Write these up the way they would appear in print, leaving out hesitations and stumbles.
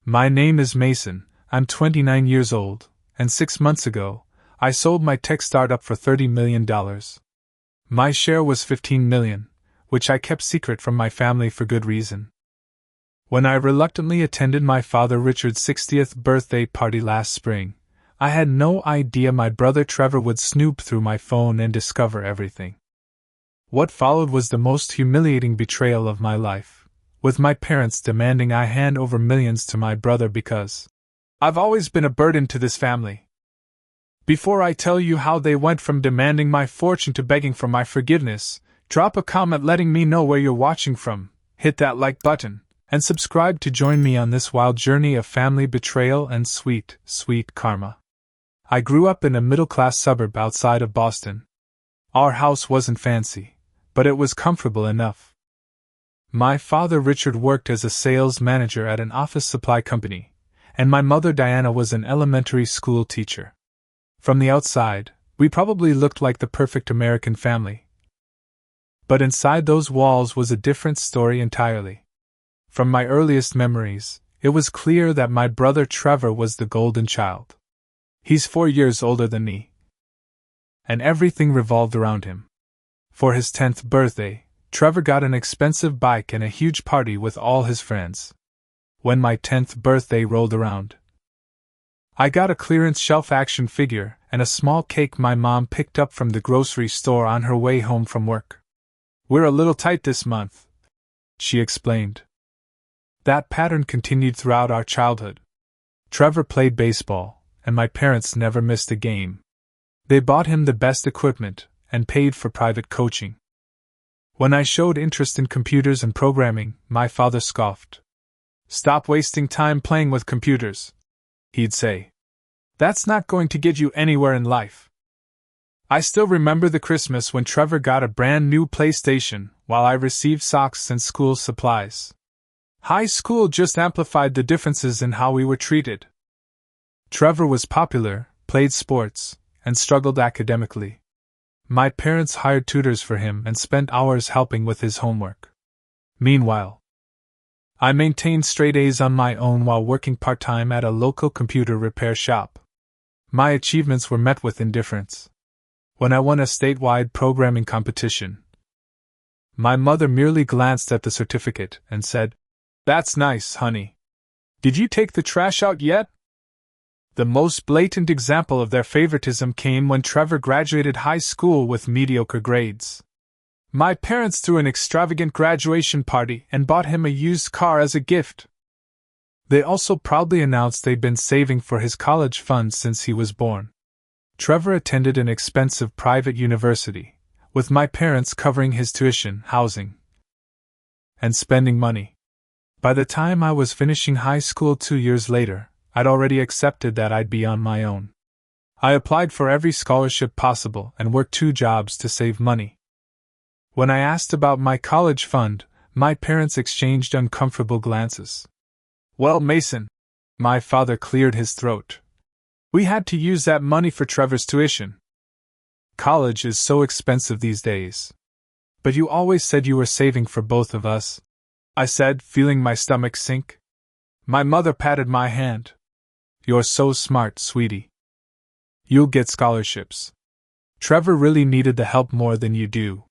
My name is Mason, I'm 29 years old, and 6 months ago, I sold my tech startup for $30 million. My share was $15 million, which I kept secret from my family for good reason. When I reluctantly attended my father Richard's 60th birthday party last spring, I had no idea my brother Trevor would snoop through my phone and discover everything. What followed was the most humiliating betrayal of my life, with my parents demanding I hand over millions to my brother because I've always been a burden to this family. Before I tell you how they went from demanding my fortune to begging for my forgiveness, drop a comment letting me know where you're watching from, hit that like button, and subscribe to join me on this wild journey of family betrayal and sweet, sweet karma. I grew up in a middle-class suburb outside of Boston. Our house wasn't fancy, but it was comfortable enough. My father Richard worked as a sales manager at an office supply company, and my mother Diana was an elementary school teacher. From the outside, we probably looked like the perfect American family. But inside those walls was a different story entirely. From my earliest memories, it was clear that my brother Trevor was the golden child. He's 4 years older than me, and everything revolved around him. For his 10th birthday, Trevor got an expensive bike and a huge party with all his friends. When my 10th birthday rolled around, I got a clearance shelf action figure and a small cake my mom picked up from the grocery store on her way home from work. "We're a little tight this month," she explained. That pattern continued throughout our childhood. Trevor played baseball, and my parents never missed a game. They bought him the best equipment and paid for private coaching. When I showed interest in computers and programming, my father scoffed. "Stop wasting time playing with computers," he'd say. "That's not going to get you anywhere in life." I still remember the Christmas when Trevor got a brand new PlayStation while I received socks and school supplies. High school just amplified the differences in how we were treated. Trevor was popular, played sports, and struggled academically. My parents hired tutors for him and spent hours helping with his homework. Meanwhile, I maintained straight A's on my own while working part-time at a local computer repair shop. My achievements were met with indifference. When I won a statewide programming competition, my mother merely glanced at the certificate and said, "That's nice, honey. Did you take the trash out yet?" The most blatant example of their favoritism came when Trevor graduated high school with mediocre grades. My parents threw an extravagant graduation party and bought him a used car as a gift. They also proudly announced they'd been saving for his college funds since he was born. Trevor attended an expensive private university, with my parents covering his tuition, housing, and spending money. By the time I was finishing high school 2 years later, I'd already accepted that I'd be on my own. I applied for every scholarship possible and worked 2 jobs to save money. When I asked about my college fund, my parents exchanged uncomfortable glances. "Well, Mason," my father cleared his throat, "we had to use that money for Trevor's tuition. College is so expensive these days." "But you always said you were saving for both of us," I said, feeling my stomach sink. My mother patted my hand. "You're so smart, sweetie. You'll get scholarships. Trevor really needed the help more than you do."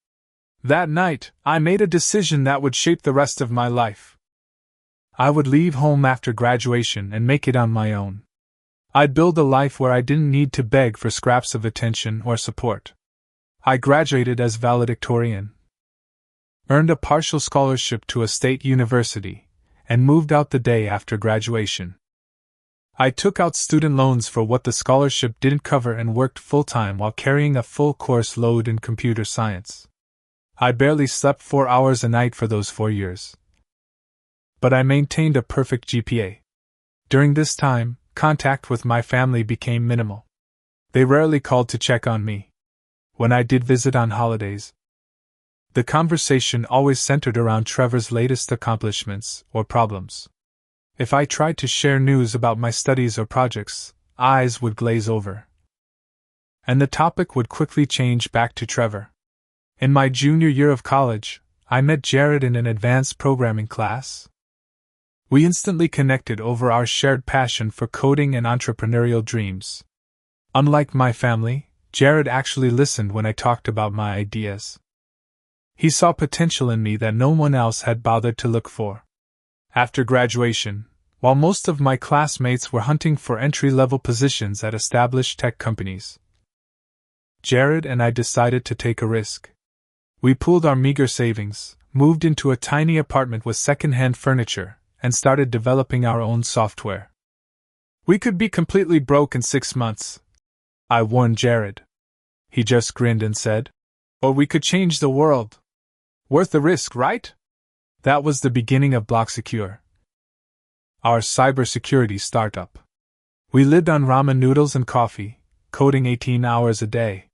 That night, I made a decision that would shape the rest of my life. I would leave home after graduation and make it on my own. I'd build a life where I didn't need to beg for scraps of attention or support. I graduated as valedictorian, earned a partial scholarship to a state university, and moved out the day after graduation. I took out student loans for what the scholarship didn't cover and worked full-time while carrying a full course load in computer science. I barely slept 4 hours a night for those 4 years. But I maintained a perfect GPA. During this time, contact with my family became minimal. They rarely called to check on me. When I did visit on holidays, the conversation always centered around Trevor's latest accomplishments or problems. If I tried to share news about my studies or projects, eyes would glaze over, and the topic would quickly change back to Trevor. In my junior year of college, I met Jared in an advanced programming class. We instantly connected over our shared passion for coding and entrepreneurial dreams. Unlike my family, Jared actually listened when I talked about my ideas. He saw potential in me that no one else had bothered to look for. After graduation, while most of my classmates were hunting for entry-level positions at established tech companies, Jared and I decided to take a risk. We pooled our meager savings, moved into a tiny apartment with second-hand furniture, and started developing our own software. We could be completely broke in 6 months, I warned Jared. He just grinned and said, "Or we could change the world. Worth the risk, right?" That was the beginning of BlockSecure, our cybersecurity startup. We lived on ramen noodles and coffee, coding 18 hours a day.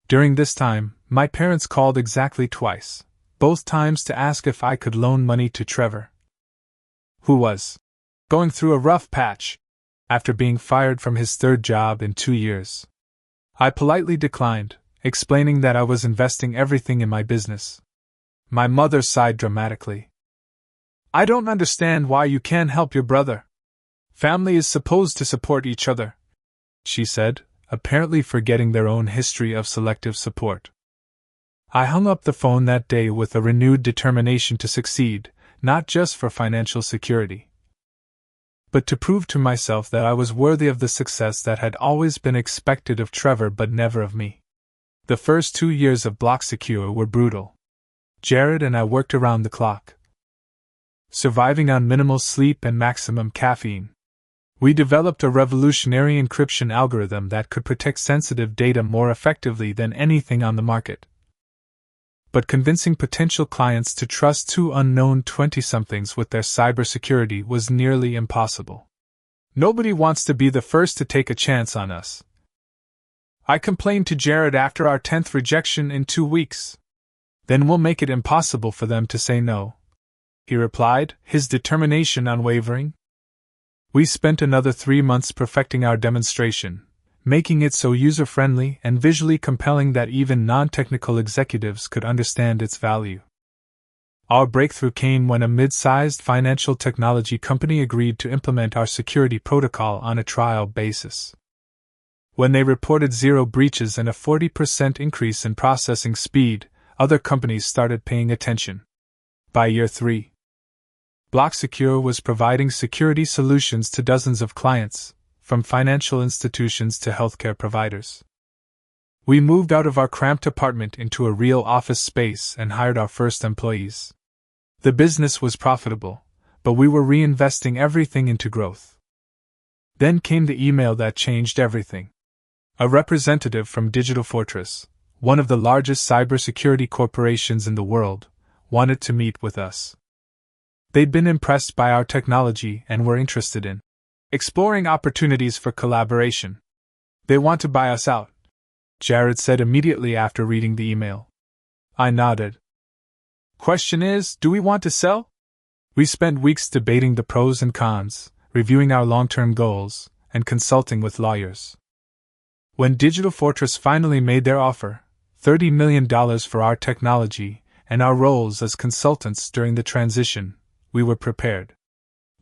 During this time, my parents called exactly twice, both times to ask if I could loan money to Trevor, who was going through a rough patch after being fired from his third job in 2 years. I politely declined, explaining that I was investing everything in my business. My mother sighed dramatically. "I don't understand why you can't help your brother. Family is supposed to support each other," she said, apparently forgetting their own history of selective support. I hung up the phone that day with a renewed determination to succeed, not just for financial security, but to prove to myself that I was worthy of the success that had always been expected of Trevor but never of me. The first 2 years of BlockSecure were brutal. Jared and I worked around the clock, surviving on minimal sleep and maximum caffeine. We developed a revolutionary encryption algorithm that could protect sensitive data more effectively than anything on the market. But convincing potential clients to trust 2 unknown 20-somethings with their cybersecurity was nearly impossible. "Nobody wants to be the first to take a chance on us," I complained to Jared after our 10th rejection in 2 weeks. "Then we'll make it impossible for them to say no," he replied, his determination unwavering. We spent another 3 months perfecting our demonstration, making it so user-friendly and visually compelling that even non-technical executives could understand its value. Our breakthrough came when a mid-sized financial technology company agreed to implement our security protocol on a trial basis. When they reported 0 breaches and a 40% increase in processing speed, other companies started paying attention. By year 3, BlockSecure was providing security solutions to dozens of clients, from financial institutions to healthcare providers. We moved out of our cramped apartment into a real office space and hired our first employees. The business was profitable, but we were reinvesting everything into growth. Then came the email that changed everything. A representative from Digital Fortress, one of the largest cybersecurity corporations in the world, wanted to meet with us. They'd been impressed by our technology and were interested in exploring opportunities for collaboration. "They want to buy us out," Jared said immediately after reading the email. I nodded. "Question is, do we want to sell?" We spent weeks debating the pros and cons, reviewing our long-term goals, and consulting with lawyers. When Digital Fortress finally made their offer, $30 million for our technology, and our roles as consultants during the transition, we were prepared.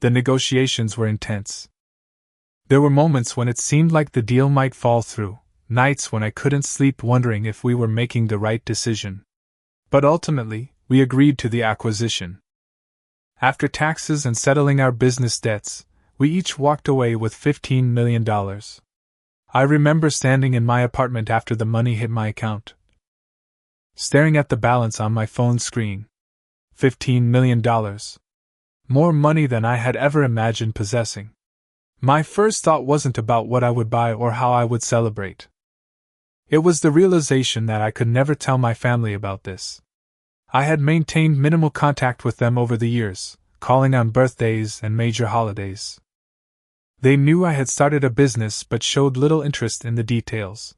The negotiations were intense. There were moments when it seemed like the deal might fall through, nights when I couldn't sleep wondering if we were making the right decision. But ultimately, we agreed to the acquisition. After taxes and settling our business debts, we each walked away with $15 million. I remember standing in my apartment after the money hit my account, staring at the balance on my phone screen. $15 million. More money than I had ever imagined possessing. My first thought wasn't about what I would buy or how I would celebrate. It was the realization that I could never tell my family about this. I had maintained minimal contact with them over the years, calling on birthdays and major holidays. They knew I had started a business but showed little interest in the details.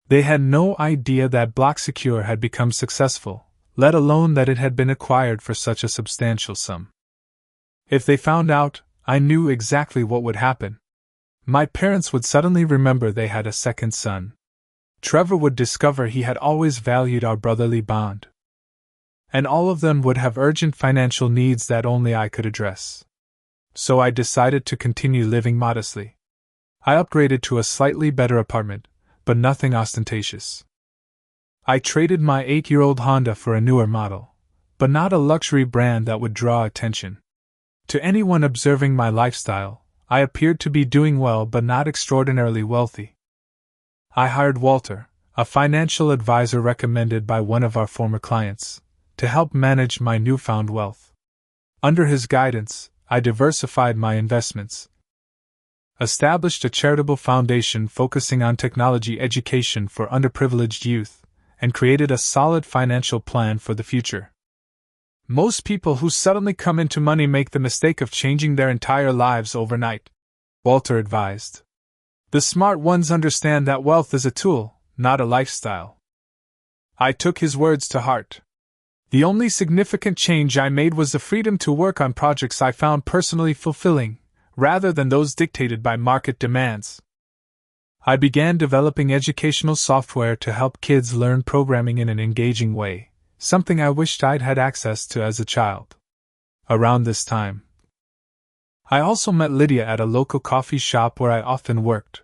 They had no idea that BlockSecure had become successful, let alone that it had been acquired for such a substantial sum. If they found out, I knew exactly what would happen. My parents would suddenly remember they had a second son. Trevor would discover he had always valued our brotherly bond. And all of them would have urgent financial needs that only I could address. So I decided to continue living modestly. I upgraded to a slightly better apartment, but nothing ostentatious. I traded my 8-year-old Honda for a newer model, but not a luxury brand that would draw attention. To anyone observing my lifestyle, I appeared to be doing well but not extraordinarily wealthy. I hired Walter, a financial advisor recommended by one of our former clients, to help manage my newfound wealth. Under his guidance, I diversified my investments, established a charitable foundation focusing on technology education for underprivileged youth, and created a solid financial plan for the future. Most people who suddenly come into money make the mistake of changing their entire lives overnight, Walter advised. The smart ones understand that wealth is a tool, not a lifestyle. I took his words to heart. The only significant change I made was the freedom to work on projects I found personally fulfilling, rather than those dictated by market demands. I began developing educational software to help kids learn programming in an engaging way, something I wished I'd had access to as a child. Around this time, I also met Lydia at a local coffee shop where I often worked.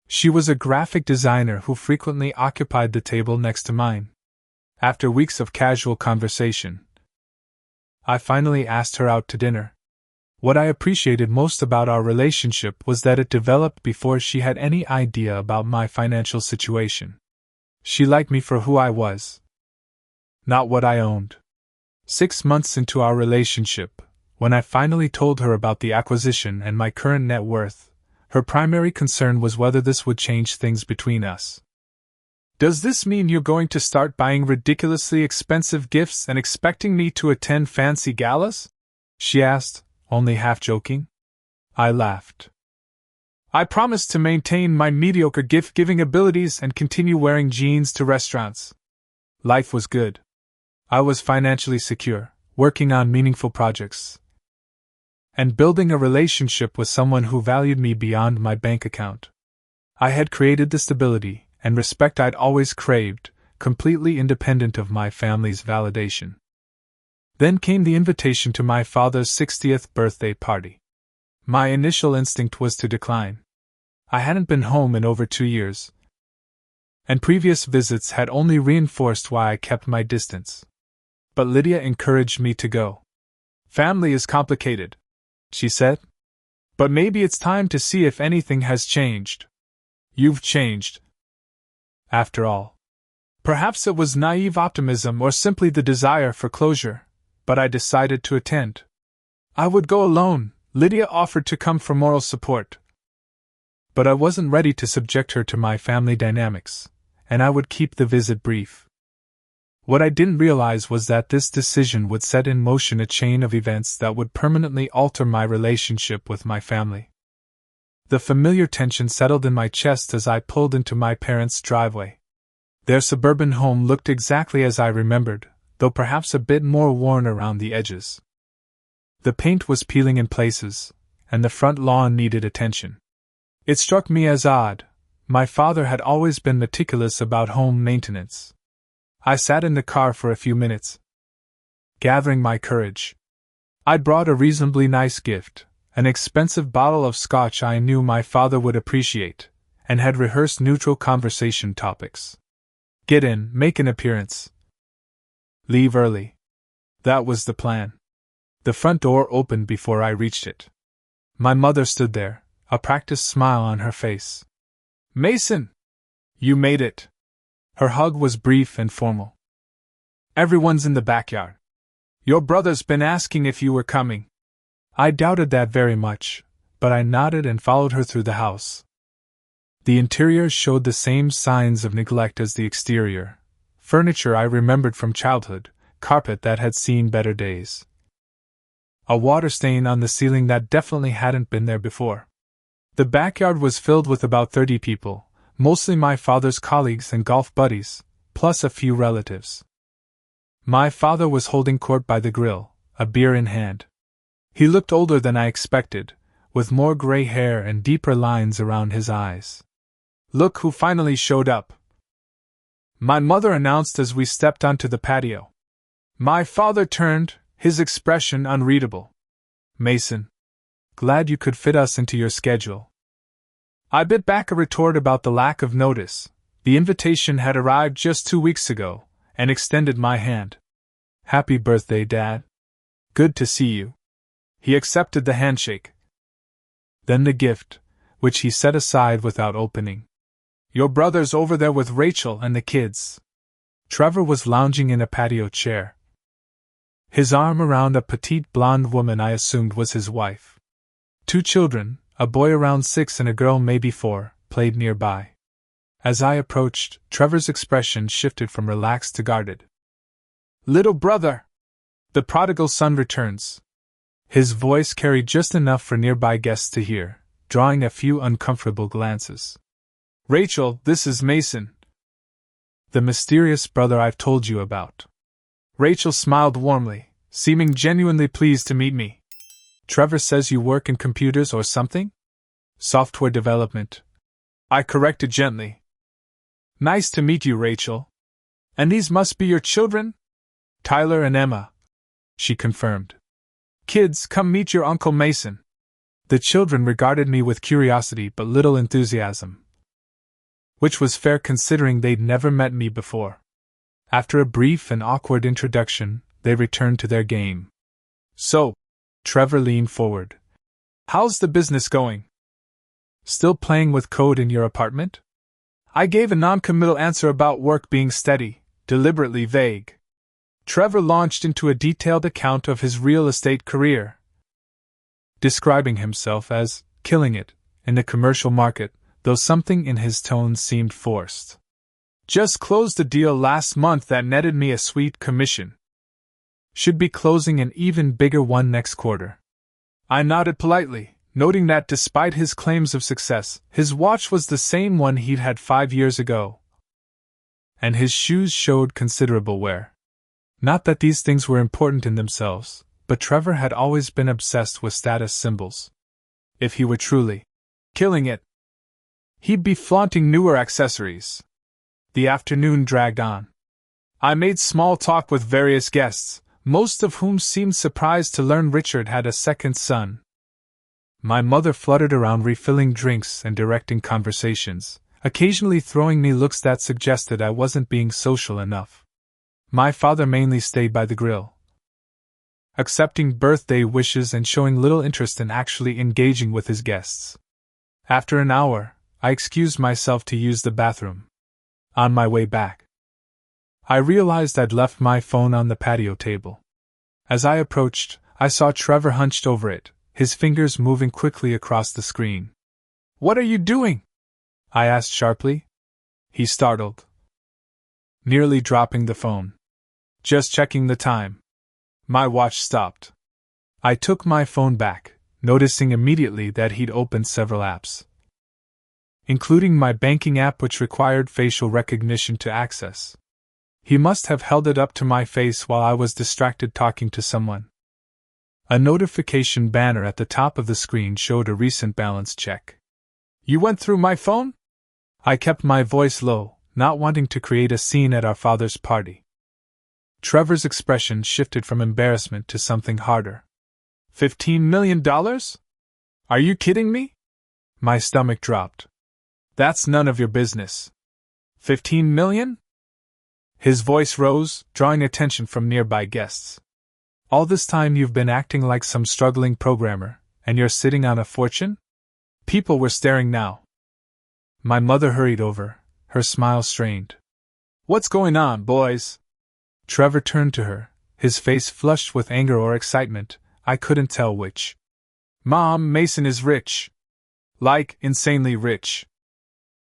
She was a graphic designer who frequently occupied the table next to mine. After weeks of casual conversation, I finally asked her out to dinner. What I appreciated most about our relationship was that it developed before she had any idea about my financial situation. She liked me for who I was, not what I owned. 6 months into our relationship, when I finally told her about the acquisition and my current net worth, her primary concern was whether this would change things between us. "Does this mean you're going to start buying ridiculously expensive gifts and expecting me to attend fancy galas?" she asked, only half joking. I laughed. "I promise to maintain my mediocre gift-giving abilities and continue wearing jeans to restaurants." Life was good. I was financially secure, working on meaningful projects, and building a relationship with someone who valued me beyond my bank account. I had created the stability and respect I'd always craved, completely independent of my family's validation. Then came the invitation to my father's 60th birthday party. My initial instinct was to decline. I hadn't been home in over 2 years, and previous visits had only reinforced why I kept my distance. But Lydia encouraged me to go. "Family is complicated," she said. "But maybe it's time to see if anything has changed." "You've changed." After all, perhaps it was naive optimism or simply the desire for closure, but I decided to attend. I would go alone. Lydia offered to come for moral support, but I wasn't ready to subject her to my family dynamics, and I would keep the visit brief. What I didn't realize was that this decision would set in motion a chain of events that would permanently alter my relationship with my family. The familiar tension settled in my chest as I pulled into my parents' driveway. Their suburban home looked exactly as I remembered, though perhaps a bit more worn around the edges. The paint was peeling in places, and the front lawn needed attention. It struck me as odd. My father had always been meticulous about home maintenance. I sat in the car for a few minutes, gathering my courage. I'd brought a reasonably nice gift, an expensive bottle of scotch I knew my father would appreciate, and had rehearsed neutral conversation topics. Get in, make an appearance, leave early. That was the plan. The front door opened before I reached it. My mother stood there, a practiced smile on her face. "Mason! You made it!" Her hug was brief and formal. "Everyone's in the backyard. Your brother's been asking if you were coming." I doubted that very much, but I nodded and followed her through the house. The interior showed the same signs of neglect as the exterior. Furniture I remembered from childhood, carpet that had seen better days. A water stain on the ceiling that definitely hadn't been there before. The backyard was filled with about 30 people, mostly my father's colleagues and golf buddies, plus a few relatives. My father was holding court by the grill, a beer in hand. He looked older than I expected, with more gray hair and deeper lines around his eyes. "Look who finally showed up," my mother announced as we stepped onto the patio. My father turned, his expression unreadable. "Mason, Glad you could fit us into your schedule. I bit back a retort about the lack of notice. The invitation had arrived just 2 weeks ago, and extended my hand. Happy birthday, Dad. Good to see you. He accepted the handshake. Then the gift, which he set aside without opening. Your brother's over there with Rachel and the kids. Trevor was lounging in a patio chair, his arm around a petite blonde woman I assumed was his wife. 2 children, a boy around 6 and a girl maybe 4, played nearby. As I approached, Trevor's expression shifted from relaxed to guarded. Little brother! The prodigal son returns. His voice carried just enough for nearby guests to hear, drawing a few uncomfortable glances. Rachel, this is Mason. The mysterious brother I've told you about. Rachel smiled warmly, seeming genuinely pleased to meet me. Trevor says you work in computers or something? Software development. I corrected gently. Nice to meet you, Rachel. And these must be your children? Tyler and Emma. She confirmed. Kids, come meet your Uncle Mason. The children regarded me with curiosity but little enthusiasm, which was fair considering they'd never met me before. After a brief and awkward introduction, they returned to their game. So, Trevor leaned forward. How's the business going? Still playing with code in your apartment? I gave a non-committal answer about work being steady, deliberately vague. Trevor launched into a detailed account of his real estate career, describing himself as killing it in the commercial market, though something in his tone seemed forced. Just closed a deal last month that netted me a sweet commission. Should be closing an even bigger one next quarter. I nodded politely, noting that despite his claims of success, his watch was the same one he'd had 5 years ago, and his shoes showed considerable wear. Not that these things were important in themselves, but Trevor had always been obsessed with status symbols. If he were truly killing it, he'd be flaunting newer accessories. The afternoon dragged on. I made small talk with various guests, most of whom seemed surprised to learn Richard had a second son. My mother fluttered around refilling drinks and directing conversations, occasionally throwing me looks that suggested I wasn't being social enough. My father mainly stayed by the grill, accepting birthday wishes and showing little interest in actually engaging with his guests. After an hour, I excused myself to use the bathroom. On my way back, I realized I'd left my phone on the patio table. As I approached, I saw Trevor hunched over it, his fingers moving quickly across the screen. What are you doing? I asked sharply. He startled, nearly dropping the phone. Just checking the time. My watch stopped. I took my phone back, noticing immediately that he'd opened several apps, including my banking app which required facial recognition to access. He must have held it up to my face while I was distracted talking to someone. A notification banner at the top of the screen showed a recent balance check. You went through my phone? I kept my voice low, not wanting to create a scene at our father's party. Trevor's expression shifted from embarrassment to something harder. $15 million? Are you kidding me? My stomach dropped. That's none of your business. 15 million? His voice rose, drawing attention from nearby guests. All this time you've been acting like some struggling programmer, and you're sitting on a fortune? People were staring now. My mother hurried over, her smile strained. What's going on, boys? Trevor turned to her, his face flushed with anger or excitement, I couldn't tell which. Mom, Mason is rich. Like, insanely rich.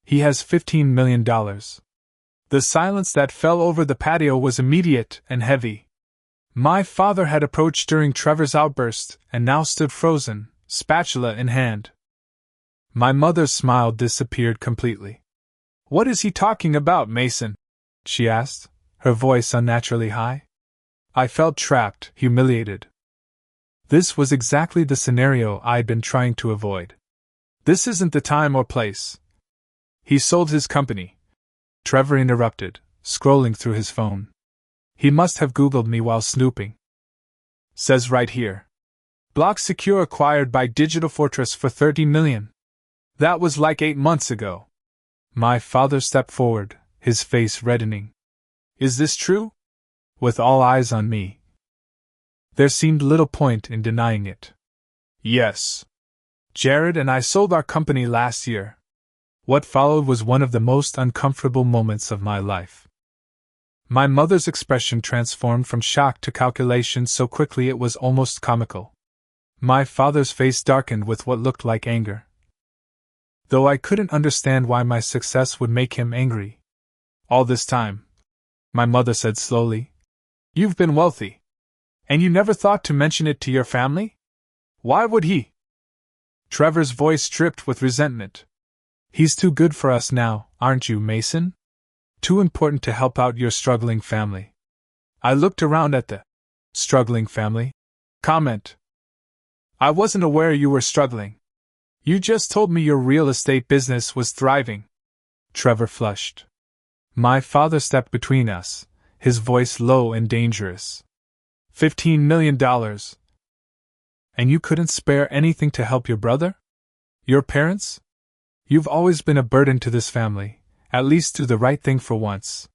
He has $15 million. The silence that fell over the patio was immediate and heavy. My father had approached during Trevor's outburst and now stood frozen, spatula in hand. My mother's smile disappeared completely. What is he talking about, Mason? She asked, her voice unnaturally high. I felt trapped, humiliated. This was exactly the scenario I'd been trying to avoid. This isn't the time or place. He sold his company. Trevor interrupted, scrolling through his phone. He must have Googled me while snooping. Says right here. Block Secure acquired by Digital Fortress for 30 million. That was like 8 months ago. My father stepped forward, his face reddening. Is this true? With all eyes on me. There seemed little point in denying it. Yes. Jared and I sold our company last year. What followed was one of the most uncomfortable moments of my life. My mother's expression transformed from shock to calculation so quickly it was almost comical. My father's face darkened with what looked like anger. Though I couldn't understand why my success would make him angry. All this time, my mother said slowly, you've been wealthy. And you never thought to mention it to your family? Why would he? Trevor's voice dripped with resentment. He's too good for us now, aren't you, Mason? Too important to help out your struggling family. I looked around at the struggling family. Comment. I wasn't aware you were struggling. You just told me your real estate business was thriving. Trevor flushed. My father stepped between us, his voice low and dangerous. $15 million. And you couldn't spare anything to help your brother? Your parents? You've always been a burden to this family, at least do the right thing for once.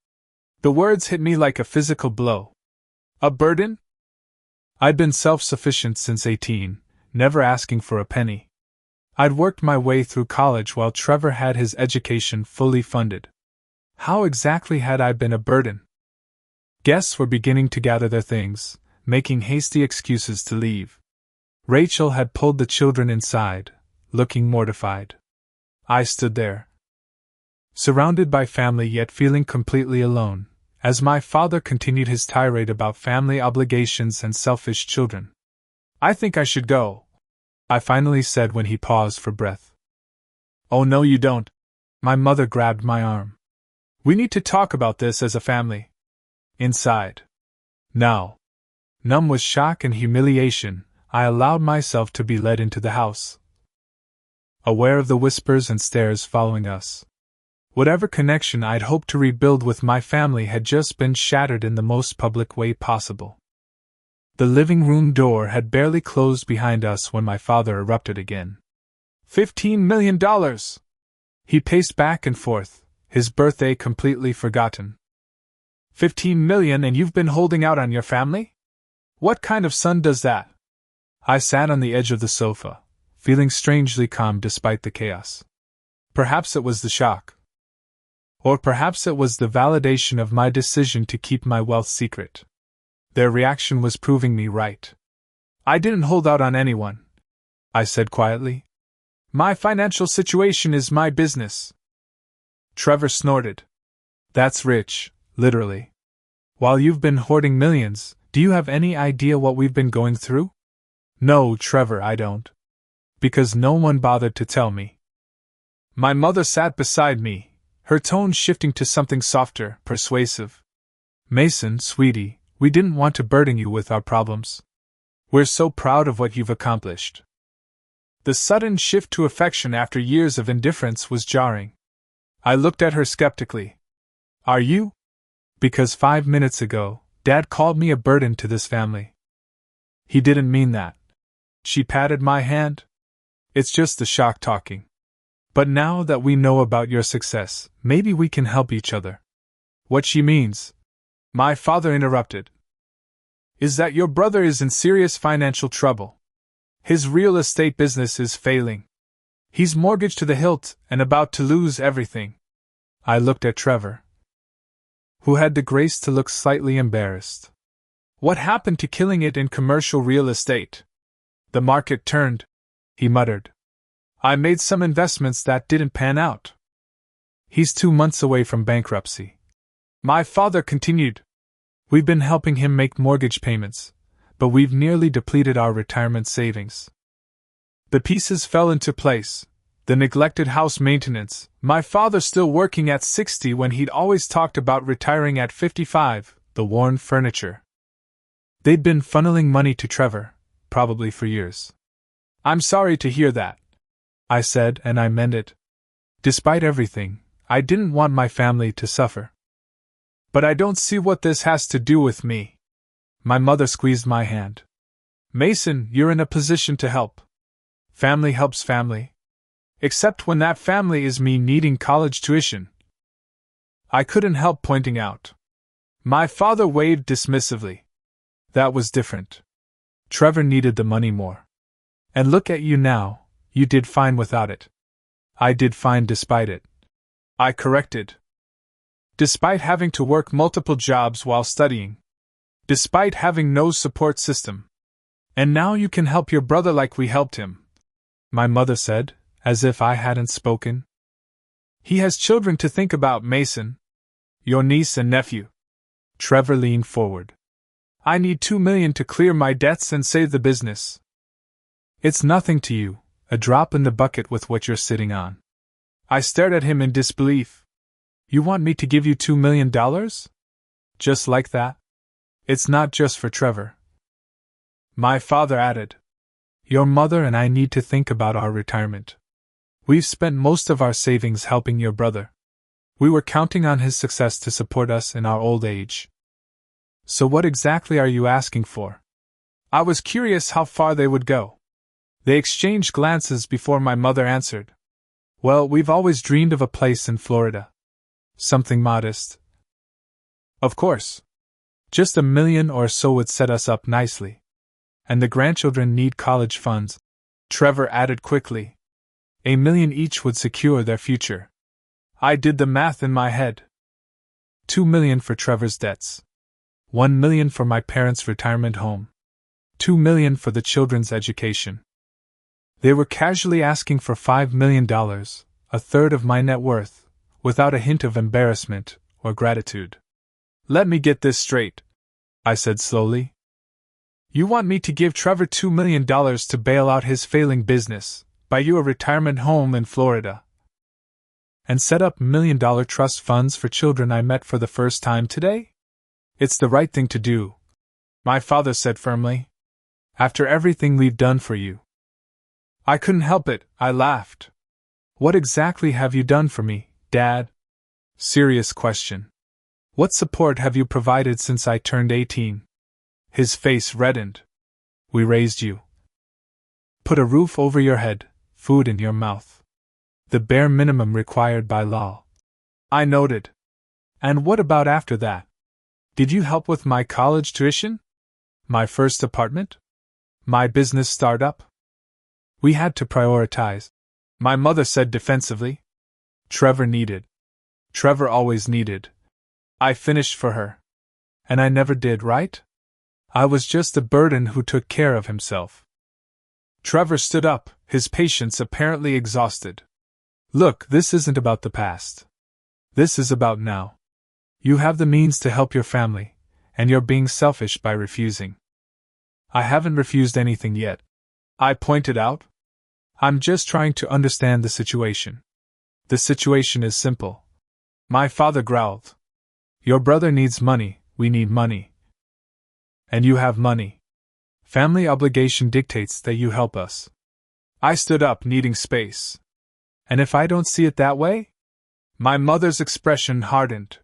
The words hit me like a physical blow. A burden? I'd been self-sufficient since 18, never asking for a penny. I'd worked my way through college while Trevor had his education fully funded. How exactly had I been a burden? Guests were beginning to gather their things, making hasty excuses to leave. Rachel had pulled the children inside, looking mortified. I stood there, surrounded by family yet feeling completely alone, as my father continued his tirade about family obligations and selfish children. I think I should go, I finally said when he paused for breath. Oh no you don't. My mother grabbed my arm. We need to talk about this as a family. Inside. Now. Numb with shock and humiliation, I allowed myself to be led into the house. Aware of the whispers and stares following us. Whatever connection I'd hoped to rebuild with my family had just been shattered in the most public way possible. The living room door had barely closed behind us when my father erupted again. $15 million! He paced back and forth, his birthday completely forgotten. 15 million and you've been holding out on your family? What kind of son does that? I sat on the edge of the sofa, feeling strangely calm despite the chaos. Perhaps it was the shock. Or perhaps it was the validation of my decision to keep my wealth secret. Their reaction was proving me right. I didn't hold out on anyone, I said quietly. My financial situation is my business. Trevor snorted. That's rich, literally. While you've been hoarding millions, do you have any idea what we've been going through? No, Trevor, I don't. Because no one bothered to tell me. My mother sat beside me, her tone shifting to something softer, persuasive. Mason, sweetie, we didn't want to burden you with our problems. We're so proud of what you've accomplished. The sudden shift to affection after years of indifference was jarring. I looked at her skeptically. Are you? Because 5 minutes ago, Dad called me a burden to this family. He didn't mean that. She patted my hand. It's just the shock talking. But now that we know about your success, maybe we can help each other. What she means, my father interrupted, is that your brother is in serious financial trouble. His real estate business is failing. He's mortgaged to the hilt and about to lose everything. I looked at Trevor, who had the grace to look slightly embarrassed. What happened to killing it in commercial real estate? The market turned, he muttered. I made some investments that didn't pan out. He's 2 months away from bankruptcy. My father continued. We've been helping him make mortgage payments, but we've nearly depleted our retirement savings. The pieces fell into place. The neglected house maintenance, my father still working at 60 when he'd always talked about retiring at 55, the worn furniture. They'd been funneling money to Trevor, probably for years. I'm sorry to hear that, I said, and I meant it. Despite everything, I didn't want my family to suffer. But I don't see what this has to do with me. My mother squeezed my hand. Mason, you're in a position to help. Family helps family. Except when that family is me needing college tuition. I couldn't help pointing out. My father waved dismissively. That was different. Trevor needed the money more. And look at you now, you did fine without it. I did fine despite it. I corrected. Despite having to work multiple jobs while studying. Despite having no support system. And now you can help your brother like we helped him, my mother said, as if I hadn't spoken. He has children to think about, Mason. Your niece and nephew. Trevor leaned forward. I need $2 million to clear my debts and save the business. It's nothing to you, a drop in the bucket with what you're sitting on. I stared at him in disbelief. You want me to give you $2 million? Just like that? It's not just for Trevor. My father added. Your mother and I need to think about our retirement. We've spent most of our savings helping your brother. We were counting on his success to support us in our old age. So what exactly are you asking for? I was curious how far they would go. They exchanged glances before my mother answered. Well, we've always dreamed of a place in Florida. Something modest. Of course. Just $1 million or so would set us up nicely. And the grandchildren need college funds, Trevor added quickly. $1 million each would secure their future. I did the math in my head. $2 million for Trevor's debts. $1 million for my parents' retirement home. $2 million for the children's education. They were casually asking for $5 million, a third of my net worth, without a hint of embarrassment or gratitude. Let me get this straight, I said slowly. You want me to give Trevor $2 million to bail out his failing business, buy you a retirement home in Florida, and set up $1 million trust funds for children I met for the first time today? It's the right thing to do, my father said firmly. After everything we've done for you. I couldn't help it, I laughed. What exactly have you done for me, Dad? Serious question. What support have you provided since I turned 18? His face reddened. We raised you. Put a roof over your head, food in your mouth. The bare minimum required by law. I nodded. And what about after that? Did you help with my college tuition? My first apartment? My business startup? We had to prioritize, my mother said defensively. Trevor needed. Trevor always needed. I finished for her. And I never did, right? I was just a burden who took care of himself. Trevor stood up, his patience apparently exhausted. Look, this isn't about the past. This is about now. You have the means to help your family, and you're being selfish by refusing. I haven't refused anything yet, I pointed out. I'm just trying to understand the situation. The situation is simple. My father growled. Your brother needs money, we need money. And you have money. Family obligation dictates that you help us. I stood up, needing space. And if I don't see it that way? My mother's expression hardened.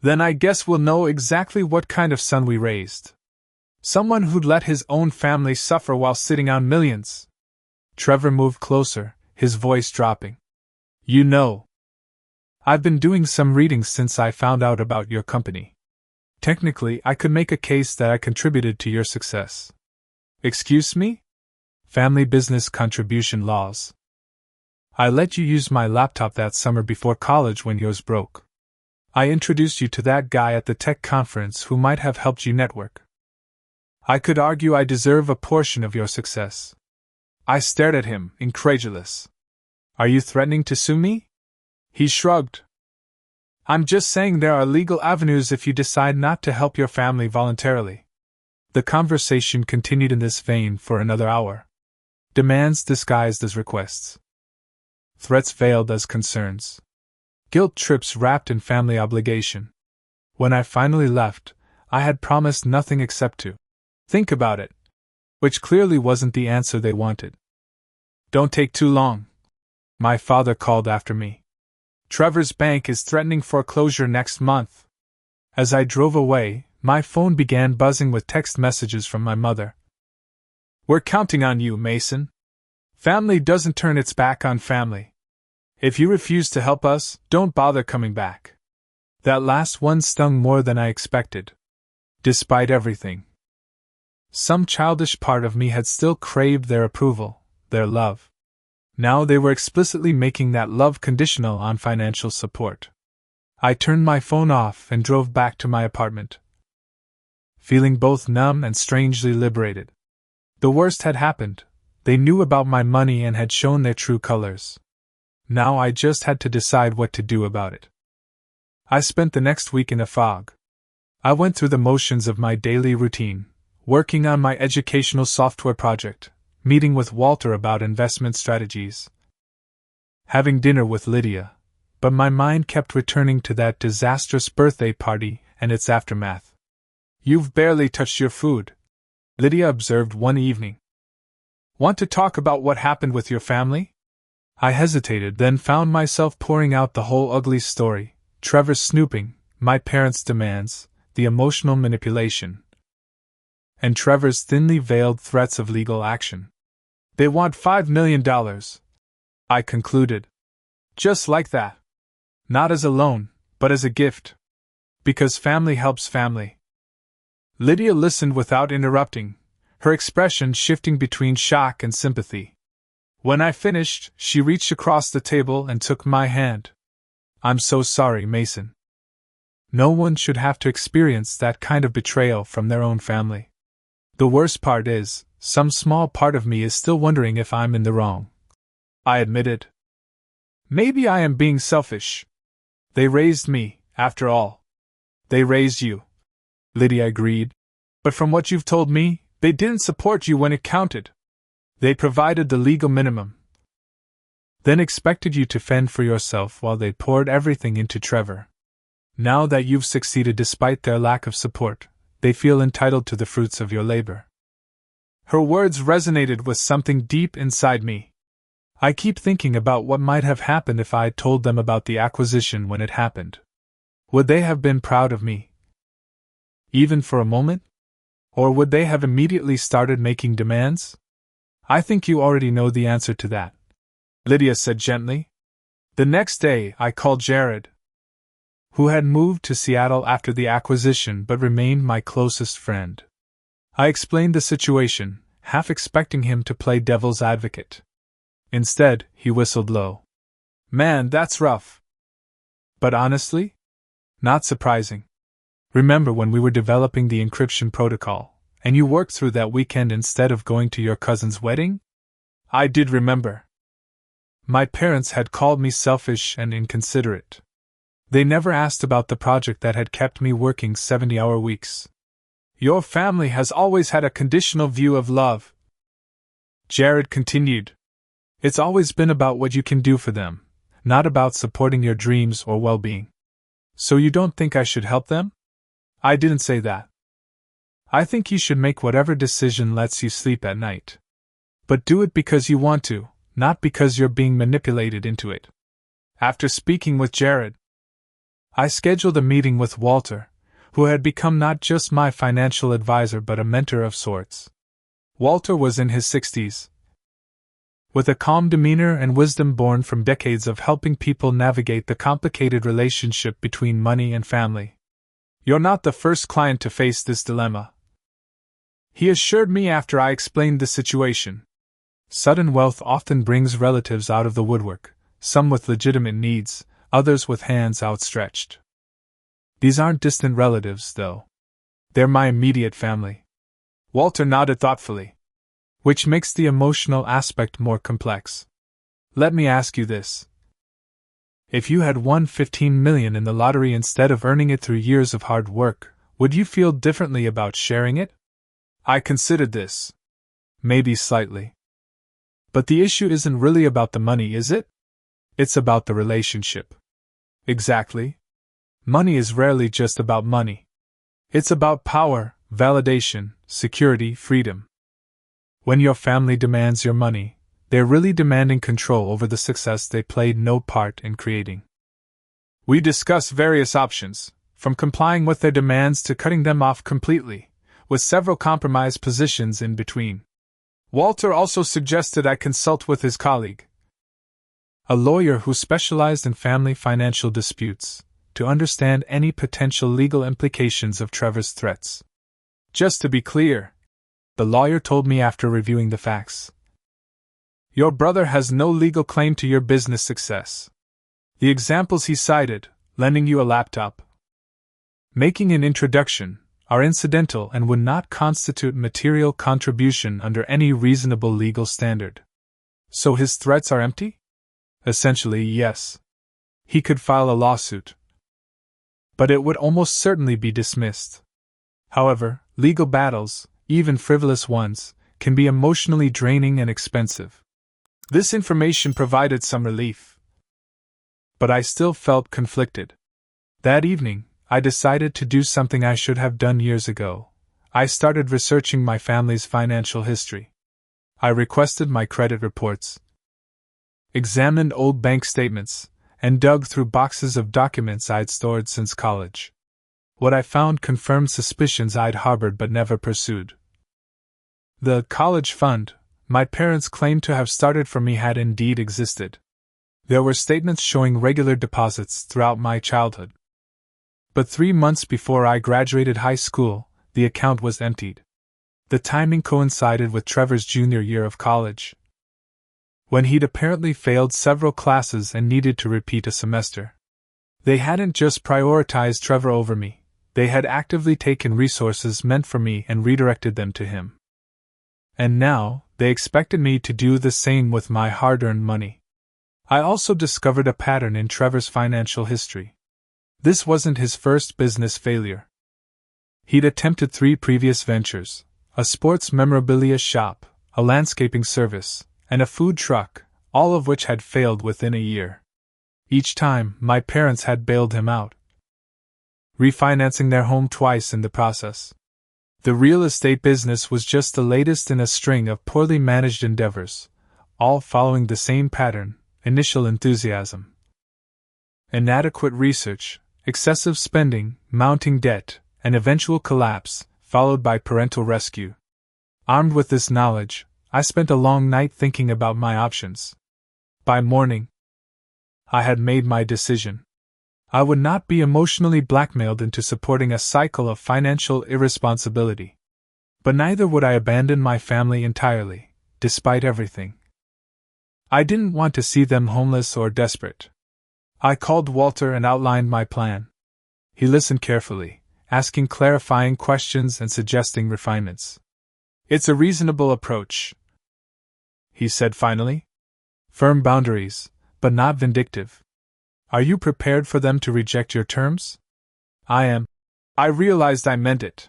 Then I guess we'll know exactly what kind of son we raised. Someone who'd let his own family suffer while sitting on millions. Trevor moved closer, his voice dropping. You know. I've been doing some reading since I found out about your company. Technically, I could make a case that I contributed to your success. Excuse me? Family business contribution laws. I let you use my laptop that summer before college when yours broke. I introduced you to that guy at the tech conference who might have helped you network. I could argue I deserve a portion of your success. I stared at him, incredulous. Are you threatening to sue me? He shrugged. I'm just saying there are legal avenues if you decide not to help your family voluntarily. The conversation continued in this vein for another hour. Demands disguised as requests. Threats veiled as concerns. Guilt trips wrapped in family obligation. When I finally left, I had promised nothing except to think about it, which clearly wasn't the answer they wanted. Don't take too long, my father called after me. Trevor's bank is threatening foreclosure next month. As I drove away, my phone began buzzing with text messages from my mother. We're counting on you, Mason. Family doesn't turn its back on family. If you refuse to help us, don't bother coming back. That last one stung more than I expected. Despite everything, some childish part of me had still craved their approval, their love. Now they were explicitly making that love conditional on financial support. I turned my phone off and drove back to my apartment, feeling both numb and strangely liberated. The worst had happened. They knew about my money and had shown their true colors. Now I just had to decide what to do about it. I spent the next week in a fog. I went through the motions of my daily routine, working on my educational software project, meeting with Walter about investment strategies, having dinner with Lydia, but my mind kept returning to that disastrous birthday party and its aftermath. "You've barely touched your food," Lydia observed one evening. "Want to talk about what happened with your family?" I hesitated, then found myself pouring out the whole ugly story: Trevor's snooping, my parents' demands, the emotional manipulation, and Trevor's thinly veiled threats of legal action. "They want $5 million, I concluded. "Just like that. Not as a loan, but as a gift. Because family helps family." Lydia listened without interrupting, her expression shifting between shock and sympathy. When I finished, she reached across the table and took my hand. "I'm so sorry, Mason. No one should have to experience that kind of betrayal from their own family. The worst part is, some small part of me is still wondering if I'm in the wrong," I admitted. "Maybe I am being selfish. They raised me, after all." "They raised you," Lydia agreed. "But from what you've told me, they didn't support you when it counted. They provided the legal minimum, then expected you to fend for yourself while they poured everything into Trevor. Now that you've succeeded despite their lack of support, they feel entitled to the fruits of your labor." Her words resonated with something deep inside me. I keep thinking about what might have happened if I had told them about the acquisition when it happened. Would they have been proud of me, even for a moment? Or would they have immediately started making demands? "I think you already know the answer to that," Lydia said gently. The next day, I called Jared, who had moved to Seattle after the acquisition but remained my closest friend. I explained the situation, half expecting him to play devil's advocate. Instead, he whistled low. "Man, that's rough. But honestly, not surprising. Remember when we were developing the encryption protocol, and you worked through that weekend instead of going to your cousin's wedding?" I did remember. My parents had called me selfish and inconsiderate. They never asked about the project that had kept me working 70-hour weeks. "Your family has always had a conditional view of love," Jared continued. "It's always been about what you can do for them, not about supporting your dreams or well-being. So you don't think I should help them?" "I didn't say that. I think you should make whatever decision lets you sleep at night. But do it because you want to, not because you're being manipulated into it." After speaking with Jared, I scheduled a meeting with Walter, who had become not just my financial advisor but a mentor of sorts. Walter was in his 60s, with a calm demeanor and wisdom born from decades of helping people navigate the complicated relationship between money and family. "You're not the first client to face this dilemma," he assured me after I explained the situation. "Sudden wealth often brings relatives out of the woodwork, some with legitimate needs, others with hands outstretched. These aren't distant relatives, though. They're my immediate family." Walter nodded thoughtfully. "Which makes the emotional aspect more complex. Let me ask you this. If you had won $15 million in the lottery instead of earning it through years of hard work, would you feel differently about sharing it?" I considered this. Maybe slightly. But the issue isn't really about the money, is it? It's about the relationship. Exactly. Money is rarely just about money. It's about power, validation, security, freedom. When your family demands your money, they're really demanding control over the success they played no part in creating. We discuss various options, from complying with their demands to cutting them off completely, with several compromise positions in between. Walter also suggested I consult with his colleague, a lawyer who specialized in family financial disputes, to understand any potential legal implications of Trevor's threats. Just to be clear, the lawyer told me after reviewing the facts, your brother has no legal claim to your business success. The examples he cited, lending you a laptop, making an introduction, are incidental and would not constitute material contribution under any reasonable legal standard. So his threats are empty? Essentially, yes. He could file a lawsuit, but it would almost certainly be dismissed. However, legal battles, even frivolous ones, can be emotionally draining and expensive. This information provided some relief, but I still felt conflicted. That evening, I decided to do something I should have done years ago. I started researching my family's financial history. I requested my credit reports, examined old bank statements, and dug through boxes of documents I'd stored since college. What I found confirmed suspicions I'd harbored but never pursued. The college fund my parents claimed to have started for me had indeed existed. There were statements showing regular deposits throughout my childhood. But 3 months before I graduated high school, the account was emptied. The timing coincided with Trevor's junior year of college, when he'd apparently failed several classes and needed to repeat a semester. They hadn't just prioritized Trevor over me, they had actively taken resources meant for me and redirected them to him. And now, they expected me to do the same with my hard-earned money. I also discovered a pattern in Trevor's financial history. This wasn't his first business failure. He'd attempted 3 previous ventures: a sports memorabilia shop, a landscaping service, and a food truck, all of which had failed within a year. Each time, my parents had bailed him out, refinancing their home twice in the process. The real estate business was just the latest in a string of poorly managed endeavors, all following the same pattern: initial enthusiasm, inadequate research, excessive spending, mounting debt, and eventual collapse, followed by parental rescue. Armed with this knowledge, I spent a long night thinking about my options. By morning, I had made my decision. I would not be emotionally blackmailed into supporting a cycle of financial irresponsibility. But neither would I abandon my family entirely, despite everything. I didn't want to see them homeless or desperate. I called Walter and outlined my plan. He listened carefully, asking clarifying questions and suggesting refinements. "It's a reasonable approach," he said finally. "Firm boundaries, but not vindictive. Are you prepared for them to reject your terms?" "I am." I realized I meant it.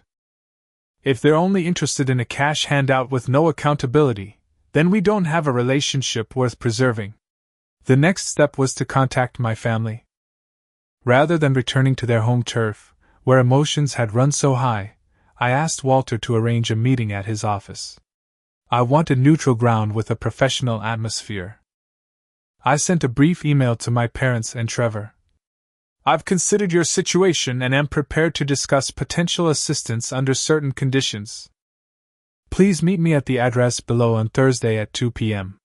If they're only interested in a cash handout with no accountability, then we don't have a relationship worth preserving. The next step was to contact my family. Rather than returning to their home turf, where emotions had run so high, I asked Walter to arrange a meeting at his office. I wanted neutral ground with a professional atmosphere. I sent a brief email to my parents and Trevor. "I've considered your situation and am prepared to discuss potential assistance under certain conditions. Please meet me at the address below on Thursday at 2 p.m.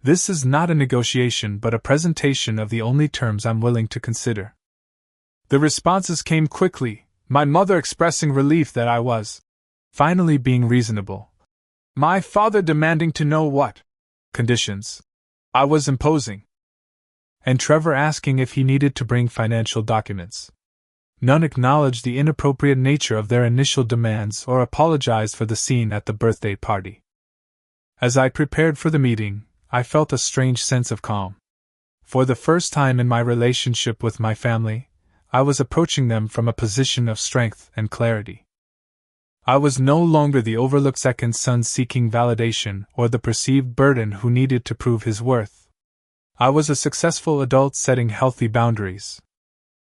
This is not a negotiation but a presentation of the only terms I'm willing to consider." The responses came quickly, my mother expressing relief that I was finally being reasonable, my father demanding to know what conditions I was imposing, and Trevor asking if he needed to bring financial documents. None acknowledged the inappropriate nature of their initial demands or apologized for the scene at the birthday party. As I prepared for the meeting, I felt a strange sense of calm. For the first time in my relationship with my family, I was approaching them from a position of strength and clarity. I was no longer the overlooked second son seeking validation or the perceived burden who needed to prove his worth. I was a successful adult setting healthy boundaries.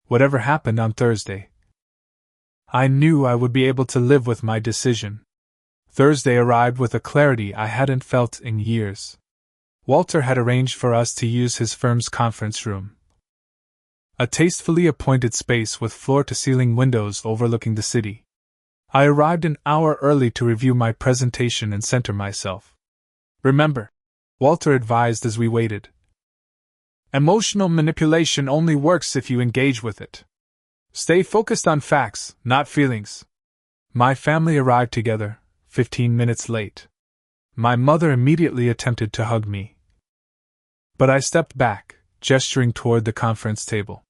Whatever happened on Thursday, I knew I would be able to live with my decision. Thursday arrived with a clarity I hadn't felt in years. Walter had arranged for us to use his firm's conference room, a tastefully appointed space with floor-to-ceiling windows overlooking the city. I arrived an hour early to review my presentation and center myself. Remember, Walter advised as we waited. Emotional manipulation only works if you engage with it. Stay focused on facts, not feelings. My family arrived together, 15 minutes late. My mother immediately attempted to hug me. But I stepped back, gesturing toward the conference table.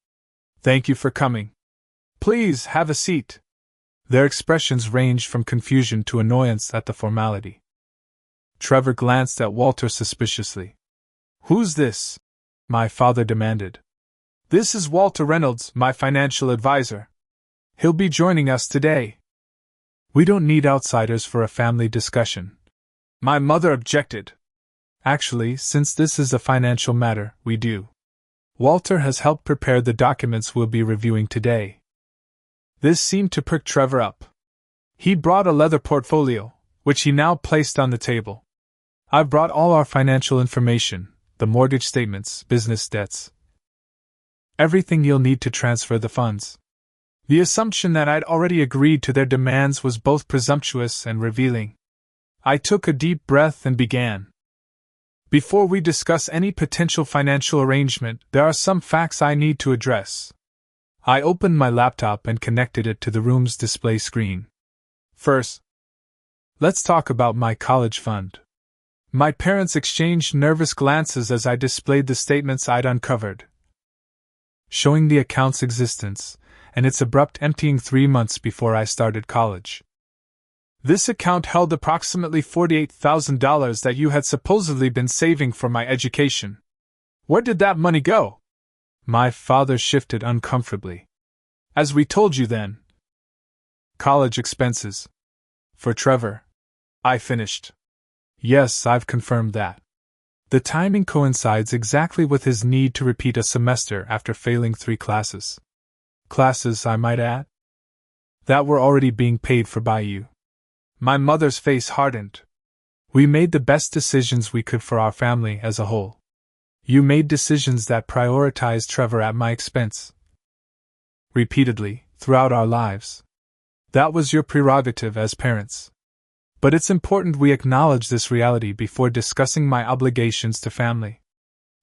Thank you for coming. Please have a seat. Their expressions ranged from confusion to annoyance at the formality. Trevor glanced at Walter suspiciously. Who's this? My father demanded. This is Walter Reynolds, my financial advisor. He'll be joining us today. We don't need outsiders for a family discussion. My mother objected. Actually, since this is a financial matter, we do. Walter has helped prepare the documents we'll be reviewing today. This seemed to perk Trevor up. He brought a leather portfolio, which he now placed on the table. I've brought all our financial information, the mortgage statements, business debts. Everything you'll need to transfer the funds. The assumption that I'd already agreed to their demands was both presumptuous and revealing. I took a deep breath and began. Before we discuss any potential financial arrangement, there are some facts I need to address. I opened my laptop and connected it to the room's display screen. First, let's talk about my college fund. My parents exchanged nervous glances as I displayed the statements I'd uncovered, showing the account's existence and its abrupt emptying 3 months before I started college. This account held approximately $48,000 that you had supposedly been saving for my education. Where did that money go? My father shifted uncomfortably. As we told you then. College expenses. For Trevor. I finished. Yes, I've confirmed that. The timing coincides exactly with his need to repeat a semester after failing 3 classes. Classes, I might add, that were already being paid for by you. My mother's face hardened. We made the best decisions we could for our family as a whole. You made decisions that prioritized Trevor at my expense. Repeatedly, throughout our lives. That was your prerogative as parents. But it's important we acknowledge this reality before discussing my obligations to family.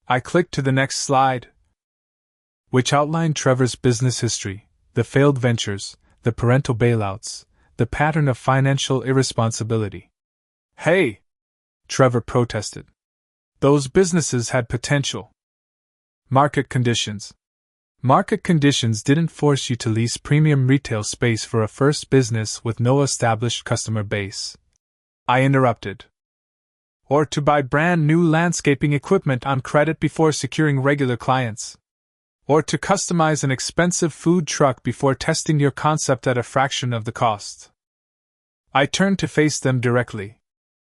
I clicked to the next slide, which outlined Trevor's business history, the failed ventures, the parental bailouts, the pattern of financial irresponsibility. Hey! Trevor protested. Those businesses had potential. Market conditions. Market conditions didn't force you to lease premium retail space for a first business with no established customer base. I interrupted. Or to buy brand new landscaping equipment on credit before securing regular clients. Or to customize an expensive food truck before testing your concept at a fraction of the cost. I turned to face them directly.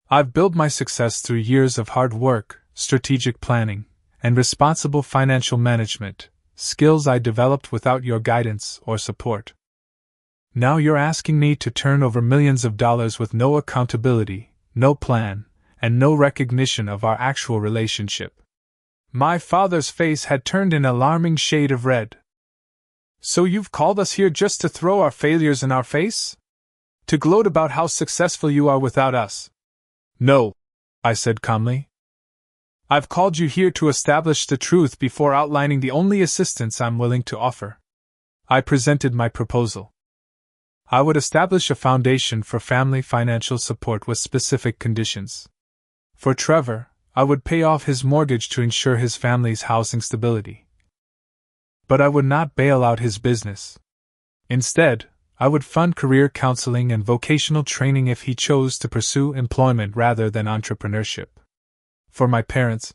I've built my success through years of hard work, strategic planning, and responsible financial management, skills I developed without your guidance or support. Now you're asking me to turn over millions of dollars with no accountability, no plan, and no recognition of our actual relationship. My father's face had turned an alarming shade of red. So you've called us here just to throw our failures in our face? To gloat about how successful you are without us? No, I said calmly. I've called you here to establish the truth before outlining the only assistance I'm willing to offer. I presented my proposal. I would establish a foundation for family financial support with specific conditions. For Trevor, I would pay off his mortgage to ensure his family's housing stability. But I would not bail out his business. Instead, I would fund career counseling and vocational training if he chose to pursue employment rather than entrepreneurship. For my parents,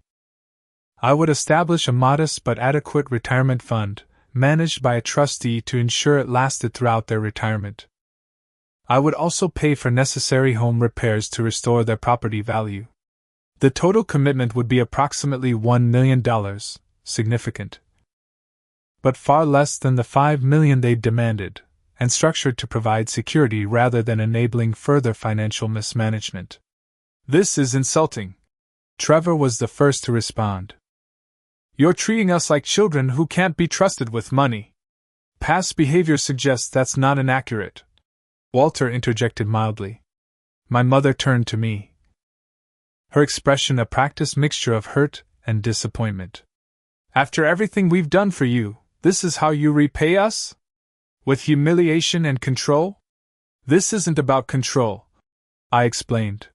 I would establish a modest but adequate retirement fund, managed by a trustee to ensure it lasted throughout their retirement. I would also pay for necessary home repairs to restore their property value. The total commitment would be approximately $1 million, significant, but far less than the $5 million they demanded, and structured to provide security rather than enabling further financial mismanagement. This is insulting. Trevor was the first to respond. You're treating us like children who can't be trusted with money. Past behavior suggests that's not inaccurate. Walter interjected mildly. My mother turned to me. her expression a practiced mixture of hurt and disappointment. After everything we've done for you, this is how you repay us? With humiliation and control? This isn't about control, I explained.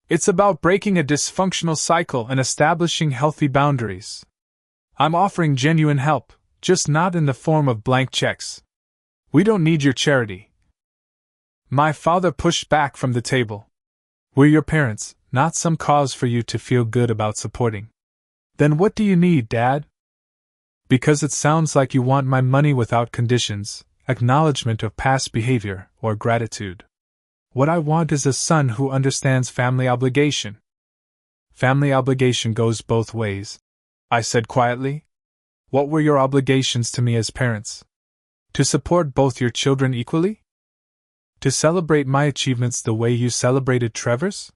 It's about breaking a dysfunctional cycle and establishing healthy boundaries. I'm offering genuine help, just not in the form of blank checks. We don't need your charity. My father pushed back from the table. We're your parents, not some cause for you to feel good about supporting. Then what do you need, Dad? Because it sounds like you want my money without conditions, acknowledgement of past behavior, or gratitude. What I want is a son who understands family obligation. Family obligation goes both ways, I said quietly. What were your obligations to me as parents? To support both your children equally? To celebrate my achievements the way you celebrated Trevor's?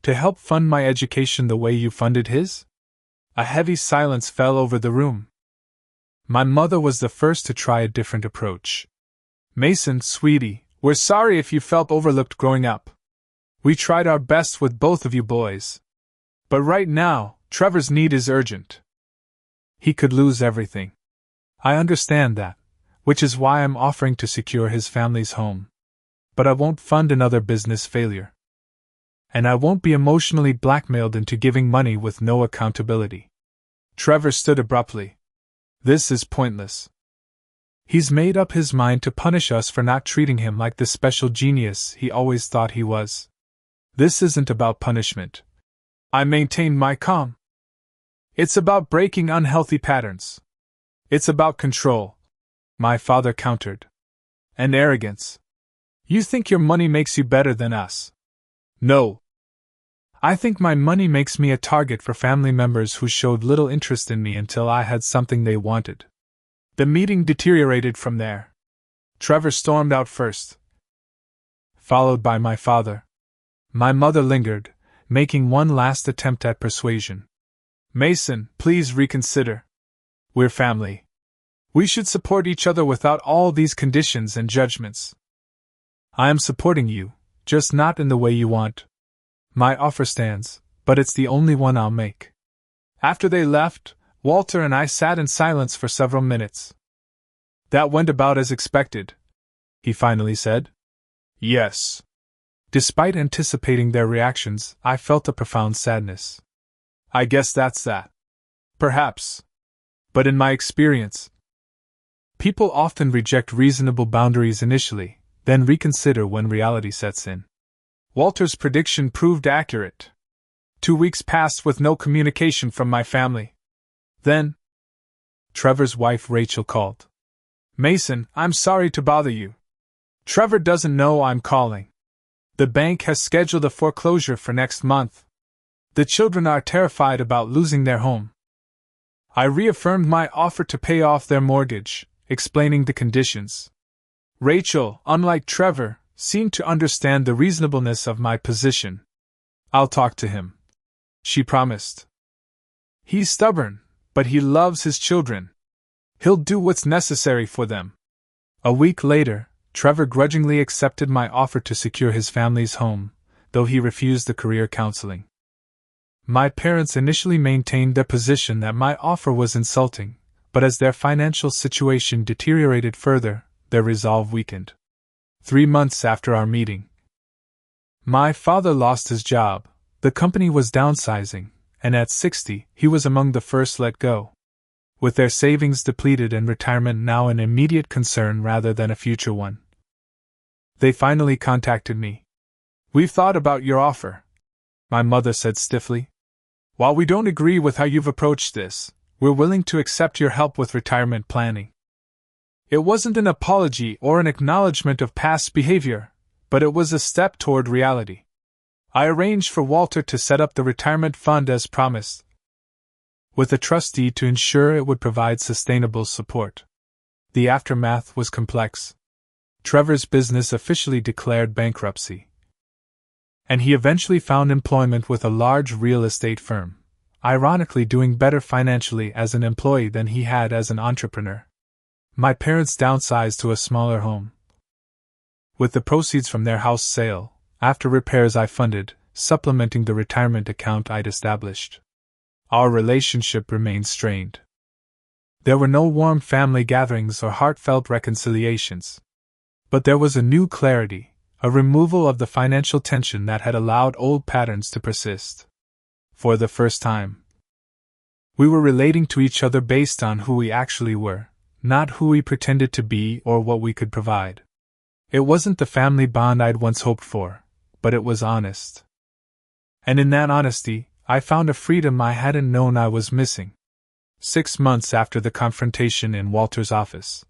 To help fund my education the way you funded his? A heavy silence fell over the room. My mother was the first to try a different approach. Mason, sweetie, we're sorry if you felt overlooked growing up. We tried our best with both of you boys. But right now, Trevor's need is urgent. He could lose everything. I understand that, which is why I'm offering to secure his family's home. But I won't fund another business failure. And I won't be emotionally blackmailed into giving money with no accountability. Trevor stood abruptly. This is pointless. He's made up his mind to punish us for not treating him like the special genius he always thought he was. This isn't about punishment. I maintained my calm. It's about breaking unhealthy patterns. It's about control, my father countered. And arrogance. You think your money makes you better than us? No. I think my money makes me a target for family members who showed little interest in me until I had something they wanted. The meeting deteriorated from there. Trevor stormed out first, followed by my father. My mother lingered, making one last attempt at persuasion. Mason, please reconsider. We're family. We should support each other without all these conditions and judgments. I am supporting you, just not in the way you want. My offer stands, but it's the only one I'll make. After they left, Walter and I sat in silence for several minutes. That went about as expected, he finally said. Yes. Despite anticipating their reactions, I felt a profound sadness. I guess that's that. Perhaps. But in my experience, people often reject reasonable boundaries initially, then reconsider when reality sets in. Walter's prediction proved accurate. 2 weeks passed with no communication from my family. Then, Trevor's wife Rachel called. Mason, I'm sorry to bother you. Trevor doesn't know I'm calling. The bank has scheduled a foreclosure for next month. The children are terrified about losing their home. I reaffirmed my offer to pay off their mortgage, explaining the conditions. Rachel, unlike Trevor, seemed to understand the reasonableness of my position. I'll talk to him, she promised. He's stubborn, but he loves his children. He'll do what's necessary for them. A week later, Trevor grudgingly accepted my offer to secure his family's home, though he refused the career counseling. My parents initially maintained their position that my offer was insulting, but as their financial situation deteriorated further, their resolve weakened. 3 months after our meeting, my father lost his job, the company was downsizing, and at 60, he was among the first let go. With their savings depleted and retirement now an immediate concern rather than a future one, they finally contacted me. We've thought about your offer, my mother said stiffly. While we don't agree with how you've approached this, we're willing to accept your help with retirement planning. It wasn't an apology or an acknowledgement of past behavior, but it was a step toward reality. I arranged for Walter to set up the retirement fund as promised, with a trustee to ensure it would provide sustainable support. The aftermath was complex. Trevor's business officially declared bankruptcy, and he eventually found employment with a large real estate firm, ironically doing better financially as an employee than he had as an entrepreneur. My parents downsized to a smaller home. With the proceeds from their house sale, after repairs I funded, supplementing the retirement account I'd established. Our relationship remained strained. There were no warm family gatherings or heartfelt reconciliations. But there was a new clarity, a removal of the financial tension that had allowed old patterns to persist. For the first time, we were relating to each other based on who we actually were, not who we pretended to be or what we could provide. It wasn't the family bond I'd once hoped for, but it was honest. And in that honesty, I found a freedom I hadn't known I was missing. 6 months after the confrontation in Walter's office,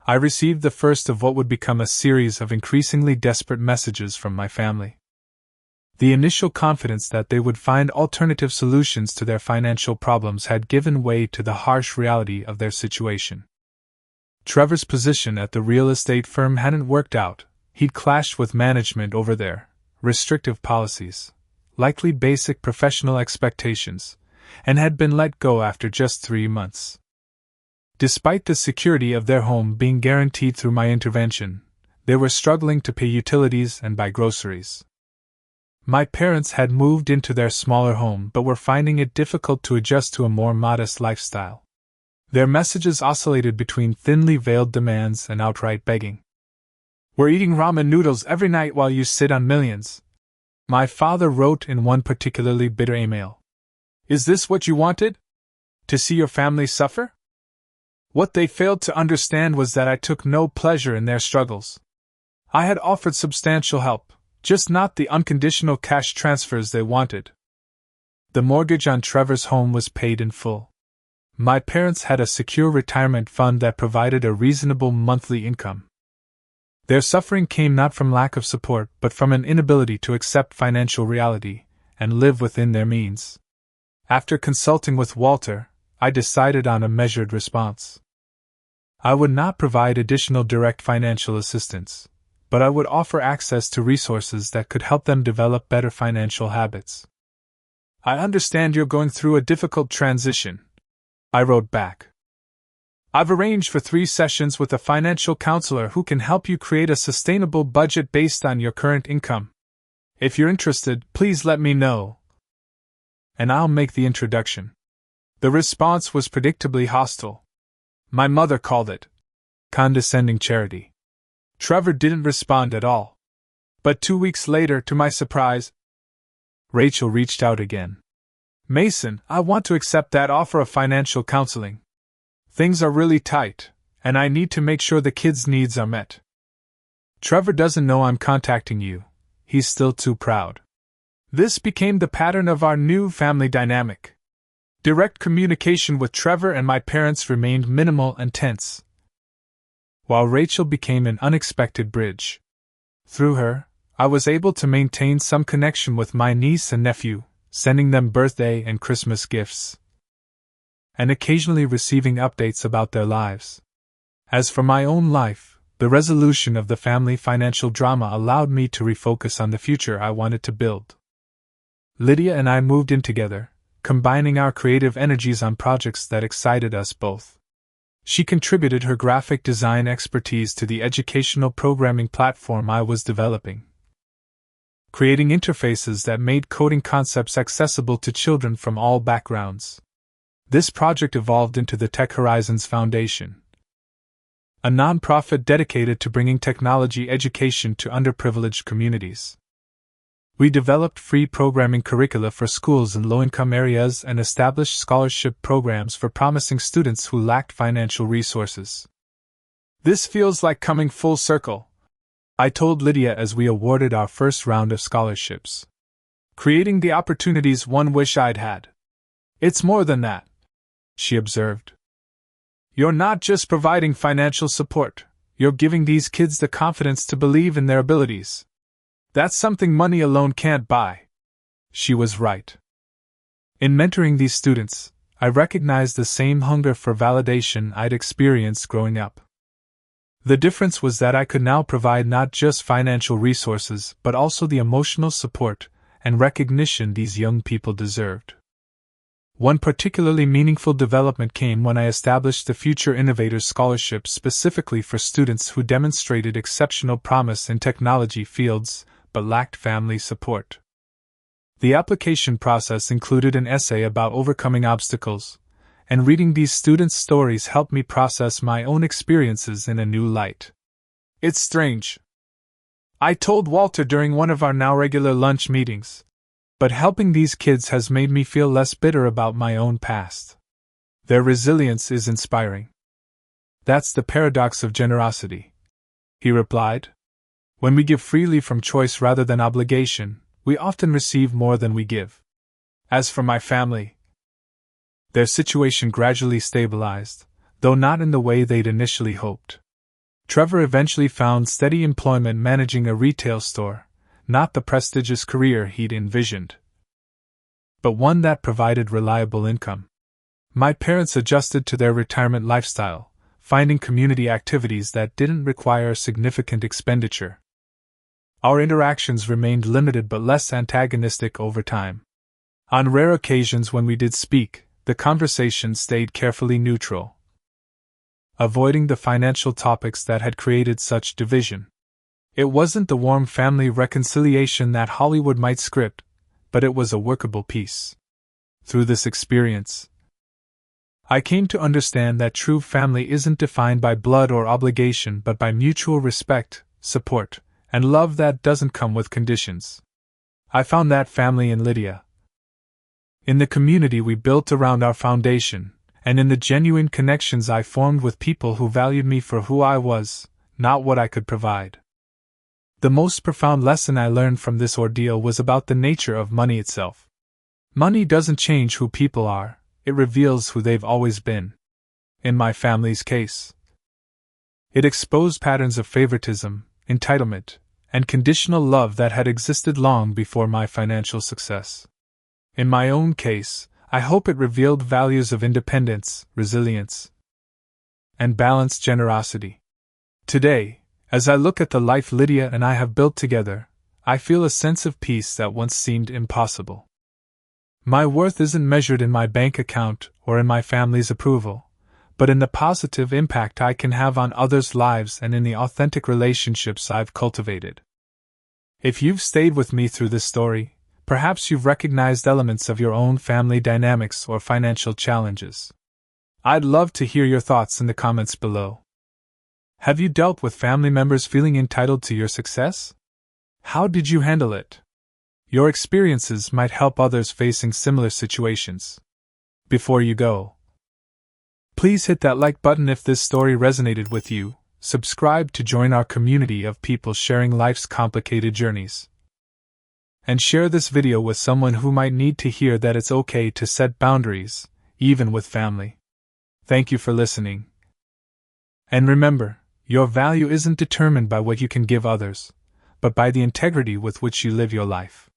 I received the first of what would become a series of increasingly desperate messages from my family. The initial confidence that they would find alternative solutions to their financial problems had given way to the harsh reality of their situation. Trevor's position at the real estate firm hadn't worked out. He'd clashed with management over their restrictive policies, likely basic professional expectations, and had been let go after just 3 months. Despite the security of their home being guaranteed through my intervention, they were struggling to pay utilities and buy groceries. My parents had moved into their smaller home but were finding it difficult to adjust to a more modest lifestyle. Their messages oscillated between thinly veiled demands and outright begging. "We're eating ramen noodles every night while you sit on millions," my father wrote in one particularly bitter email. "Is this what you wanted? To see your family suffer?" What they failed to understand was that I took no pleasure in their struggles. I had offered substantial help, just not the unconditional cash transfers they wanted. The mortgage on Trevor's home was paid in full. My parents had a secure retirement fund that provided a reasonable monthly income. Their suffering came not from lack of support but from an inability to accept financial reality and live within their means. After consulting with Walter, I decided on a measured response. I would not provide additional direct financial assistance, but I would offer access to resources that could help them develop better financial habits. "I understand you're going through a difficult transition," I wrote back. "I've arranged for 3 sessions with a financial counselor who can help you create a sustainable budget based on your current income. If you're interested, please let me know, and I'll make the introduction." The response was predictably hostile. My mother called it condescending charity. Trevor didn't respond at all. But 2 weeks later, to my surprise, Rachel reached out again. "Mason, I want to accept that offer of financial counseling. Things are really tight, and I need to make sure the kids' needs are met. Trevor doesn't know I'm contacting you. He's still too proud." This became the pattern of our new family dynamic. Direct communication with Trevor and my parents remained minimal and tense, while Rachel became an unexpected bridge. Through her, I was able to maintain some connection with my niece and nephew, sending them birthday and Christmas gifts, and occasionally receiving updates about their lives. As for my own life, the resolution of the family financial drama allowed me to refocus on the future I wanted to build. Lydia and I moved in together, combining our creative energies on projects that excited us both. She contributed her graphic design expertise to the educational programming platform I was developing, creating interfaces that made coding concepts accessible to children from all backgrounds. This project evolved into the Tech Horizons Foundation, a nonprofit dedicated to bringing technology education to underprivileged communities. We developed free programming curricula for schools in low-income areas and established scholarship programs for promising students who lacked financial resources. "This feels like coming full circle," I told Lydia as we awarded our first round of scholarships. "Creating the opportunities one wish I'd had." "It's more than that," she observed. "You're not just providing financial support, you're giving these kids the confidence to believe in their abilities. That's something money alone can't buy." She was right. In mentoring these students, I recognized the same hunger for validation I'd experienced growing up. The difference was that I could now provide not just financial resources but also the emotional support and recognition these young people deserved. One particularly meaningful development came when I established the Future Innovators Scholarship specifically for students who demonstrated exceptional promise in technology fields but lacked family support. The application process included an essay about overcoming obstacles, and reading these students' stories helped me process my own experiences in a new light. It's strange, I told Walter during one of our now regular lunch meetings, but helping these kids has made me feel less bitter about my own past. Their resilience is inspiring. That's the paradox of generosity, he replied. When we give freely from choice rather than obligation, we often receive more than we give. As for my family, their situation gradually stabilized, though not in the way they'd initially hoped. Trevor eventually found steady employment managing a retail store, not the prestigious career he'd envisioned, but one that provided reliable income. My parents adjusted to their retirement lifestyle, finding community activities that didn't require significant expenditure. Our interactions remained limited but less antagonistic over time. On rare occasions when we did speak, the conversation stayed carefully neutral, avoiding the financial topics that had created such division. It wasn't the warm family reconciliation that Hollywood might script, but it was a workable piece. Through this experience, I came to understand that true family isn't defined by blood or obligation but by mutual respect, support, and love that doesn't come with conditions. I found that family in Lydia, in the community we built around our foundation, and in the genuine connections I formed with people who valued me for who I was, not what I could provide. The most profound lesson I learned from this ordeal was about the nature of money itself. Money doesn't change who people are, it reveals who they've always been. In my family's case, it exposed patterns of favoritism, entitlement, and conditional love that had existed long before my financial success. In my own case, I hope it revealed values of independence, resilience, and balanced generosity. Today, as I look at the life Lydia and I have built together, I feel a sense of peace that once seemed impossible. My worth isn't measured in my bank account or in my family's approval, but in the positive impact I can have on others' lives and in the authentic relationships I've cultivated. If you've stayed with me through this story, perhaps you've recognized elements of your own family dynamics or financial challenges. I'd love to hear your thoughts in the comments below. Have you dealt with family members feeling entitled to your success? How did you handle it? Your experiences might help others facing similar situations. Before you go, please hit that like button if this story resonated with you, subscribe to join our community of people sharing life's complicated journeys, and share this video with someone who might need to hear that it's okay to set boundaries, even with family. Thank you for listening. And remember, your value isn't determined by what you can give others, but by the integrity with which you live your life.